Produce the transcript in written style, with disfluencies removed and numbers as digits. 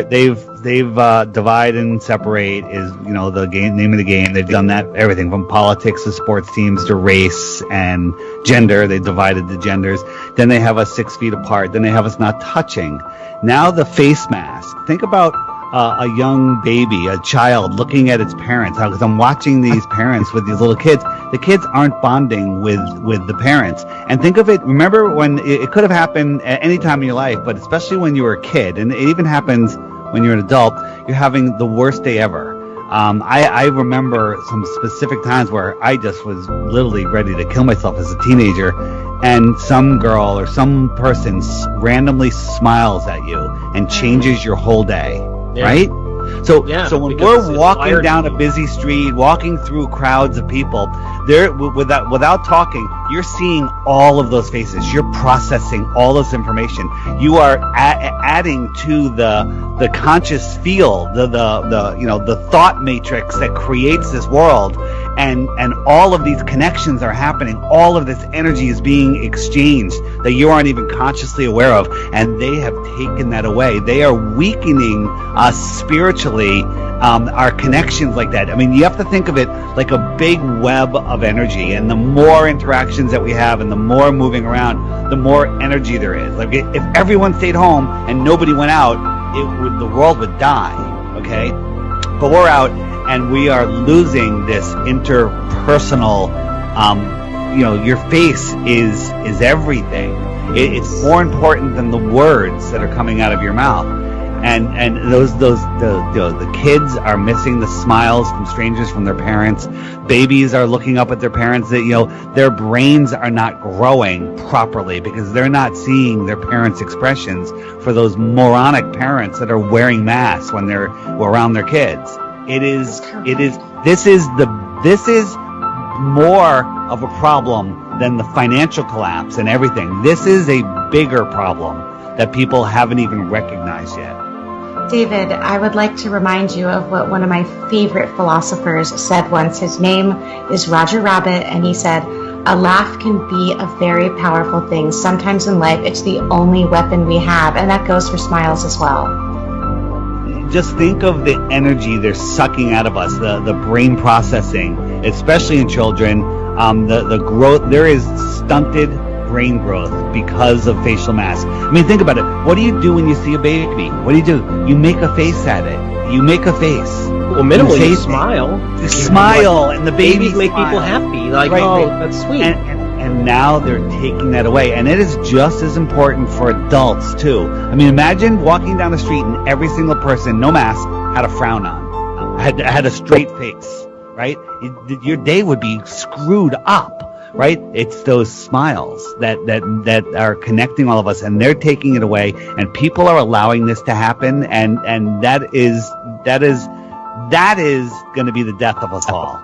they've divide and separate is the name of the game. They've done that, everything from politics to sports teams to race and gender. They divided the genders. Then they have us 6 feet apart. Then they have us not touching. Now the face mask. Think about a young baby, a child looking at its parents. Because I'm watching these parents with these little kids. The kids aren't bonding with the parents. And think of it, remember when it could have happened at any time in your life, but especially when you were a kid, and it even happens when you're an adult, you're having the worst day ever. I remember some specific times where I just was literally ready to kill myself as a teenager, and some girl or some person randomly smiles at you and changes your whole day, right? So when we're walking down a busy street, walking through crowds of people, there without talking, you're seeing all of those faces. You're processing all this information. You are adding to the conscious field, the thought matrix that creates this world, and all of these connections are happening. All of this energy is being exchanged that you aren't even consciously aware of, and they have taken that away. They are weakening us spiritually, our connections like that. I mean, you have to think of it like a big web of energy, and the more interactions that we have and the more moving around, the more energy there is. Like if everyone stayed home and nobody went out, the world would die, okay? But we're out and we are losing this interpersonal, your face is everything. It's more important than the words that are coming out of your mouth. And the kids are missing the smiles from strangers, from their parents. Babies are looking up at their parents. That their brains are not growing properly because they're not seeing their parents' expressions for those moronic parents that are wearing masks when they're around their kids. This is more of a problem than the financial collapse and everything. This is a bigger problem that people haven't even recognized yet. David, I would like to remind you of what one of my favorite philosophers said once. His name is Roger Rabbit, and he said, "A laugh can be a very powerful thing. Sometimes in life, it's the only weapon we have," and that goes for smiles as well. Just think of the energy they're sucking out of us, the brain processing, especially in children, the growth. There is stunted brain growth because of facial masks. I mean, think about it. What do you do when you see a baby? What do? You make a face at it. You make a face. Well, minimally, you smile. You smile, and the babies make smile. people happy. Like, right. That's sweet. And now they're taking that away. And it is just as important for adults, too. I mean, imagine walking down the street and every single person, no mask, had a frown on, had a straight face, right? Your day would be screwed up. Right? It's those smiles that are connecting all of us, and they're taking it away, and people are allowing this to happen, and that is going to be the death of us all.